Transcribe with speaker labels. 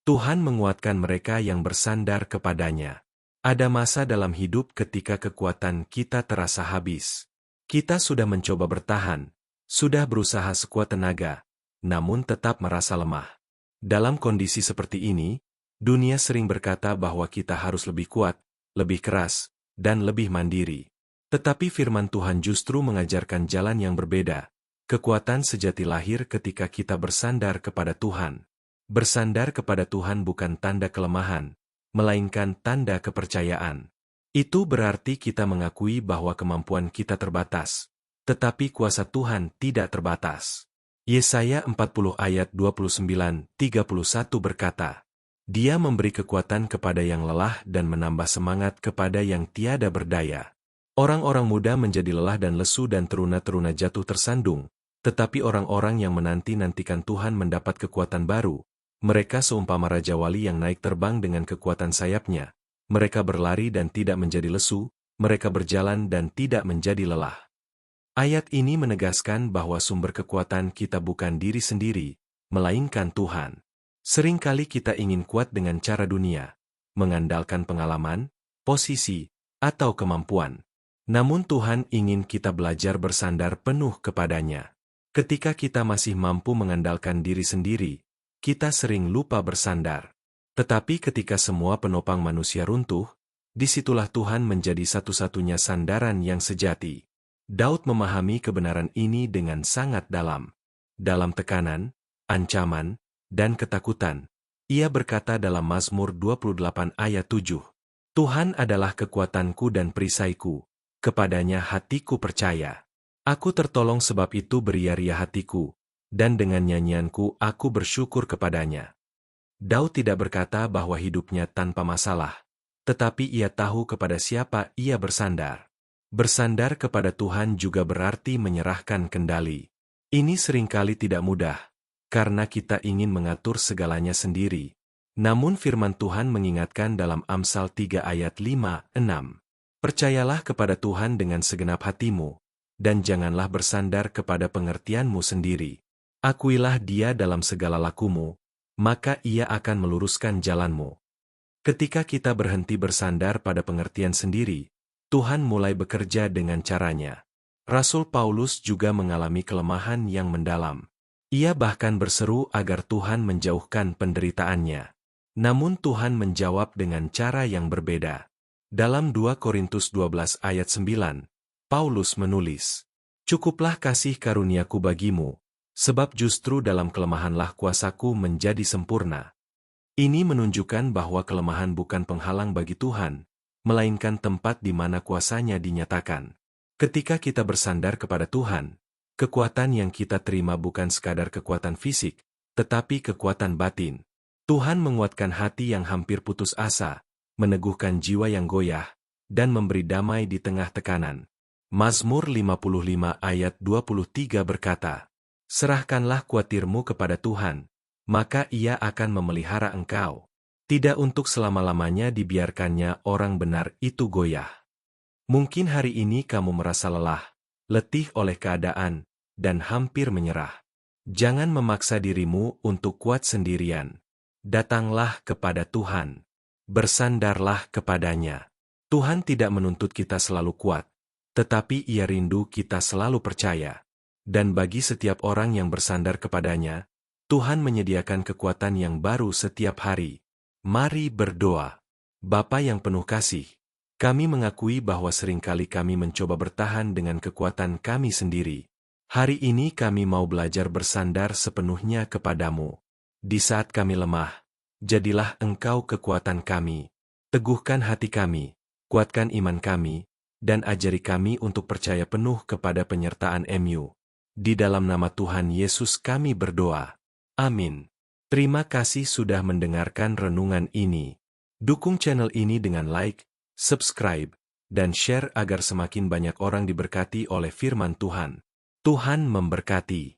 Speaker 1: Tuhan menguatkan mereka yang bersandar kepadanya. Ada masa dalam hidup ketika kekuatan kita terasa habis. Kita sudah mencoba bertahan, sudah berusaha sekuat tenaga, namun tetap merasa lemah. Dalam kondisi seperti ini, dunia sering berkata bahwa kita harus lebih kuat, lebih keras, dan lebih mandiri. Tetapi firman Tuhan justru mengajarkan jalan yang berbeda. Kekuatan sejati lahir ketika kita bersandar kepada Tuhan. Bersandar kepada Tuhan bukan tanda kelemahan, melainkan tanda kepercayaan. Itu berarti kita mengakui bahwa kemampuan kita terbatas, tetapi kuasa Tuhan tidak terbatas. Yesaya 40 ayat 29-31 berkata, Dia memberi kekuatan kepada yang lelah dan menambah semangat kepada yang tiada berdaya. Orang-orang muda menjadi lelah dan lesu dan teruna-teruna jatuh tersandung, tetapi orang-orang yang menanti-nantikan Tuhan mendapat kekuatan baru. Mereka seumpama Raja Wali yang naik terbang dengan kekuatan sayapnya. Mereka berlari dan tidak menjadi lesu, mereka berjalan dan tidak menjadi lelah. Ayat ini menegaskan bahwa sumber kekuatan kita bukan diri sendiri, melainkan Tuhan. Seringkali kita ingin kuat dengan cara dunia, mengandalkan pengalaman, posisi, atau kemampuan. Namun Tuhan ingin kita belajar bersandar penuh kepadanya. Ketika kita masih mampu mengandalkan diri sendiri, kita sering lupa bersandar. Tetapi ketika semua penopang manusia runtuh, disitulah Tuhan menjadi satu-satunya sandaran yang sejati. Daud memahami kebenaran ini dengan sangat dalam. Dalam tekanan, ancaman, dan ketakutan, ia berkata dalam Mazmur 28 ayat 7, Tuhan adalah kekuatanku dan perisaiku, kepadanya hatiku percaya. Aku tertolong sebab itu beria-ria hatiku, dan dengan nyanyianku aku bersyukur kepadanya. Daud tidak berkata bahwa hidupnya tanpa masalah, tetapi ia tahu kepada siapa ia bersandar. Bersandar kepada Tuhan juga berarti menyerahkan kendali. Ini seringkali tidak mudah, karena kita ingin mengatur segalanya sendiri. Namun firman Tuhan mengingatkan dalam Amsal 3 ayat 5-6. Percayalah kepada Tuhan dengan segenap hatimu, dan janganlah bersandar kepada pengertianmu sendiri. Akuilah Dia dalam segala lakumu, maka Ia akan meluruskan jalanmu. Ketika kita berhenti bersandar pada pengertian sendiri, Tuhan mulai bekerja dengan caranya. Rasul Paulus juga mengalami kelemahan yang mendalam. Ia bahkan berseru agar Tuhan menjauhkan penderitaannya. Namun Tuhan menjawab dengan cara yang berbeda. Dalam 2 Korintus 12 ayat 9, Paulus menulis, Cukuplah kasih karuniaku bagimu, sebab justru dalam kelemahanlah kuasaku menjadi sempurna. Ini menunjukkan bahwa kelemahan bukan penghalang bagi Tuhan, melainkan tempat di mana kuasanya dinyatakan. Ketika kita bersandar kepada Tuhan, kekuatan yang kita terima bukan sekadar kekuatan fisik, tetapi kekuatan batin. Tuhan menguatkan hati yang hampir putus asa, meneguhkan jiwa yang goyah, dan memberi damai di tengah tekanan. Mazmur 55 ayat 23 berkata, Serahkanlah kuatirmu kepada Tuhan, maka Ia akan memelihara engkau. Tidak untuk selama-lamanya dibiarkannya orang benar itu goyah. Mungkin hari ini kamu merasa lelah, letih oleh keadaan, dan hampir menyerah. Jangan memaksa dirimu untuk kuat sendirian. Datanglah kepada Tuhan. Bersandarlah kepadanya. Tuhan tidak menuntut kita selalu kuat, tetapi Ia rindu kita selalu percaya. Dan bagi setiap orang yang bersandar kepadanya, Tuhan menyediakan kekuatan yang baru setiap hari. Mari berdoa. Bapa yang penuh kasih, kami mengakui bahwa seringkali kami mencoba bertahan dengan kekuatan kami sendiri. Hari ini kami mau belajar bersandar sepenuhnya kepadamu. Di saat kami lemah, jadilah Engkau kekuatan kami. Teguhkan hati kami, kuatkan iman kami, dan ajari kami untuk percaya penuh kepada penyertaan MU. Di dalam nama Tuhan Yesus kami berdoa. Amin. Terima kasih sudah mendengarkan renungan ini. Dukung channel ini dengan like, subscribe, dan share agar semakin banyak orang diberkati oleh firman Tuhan. Tuhan memberkati.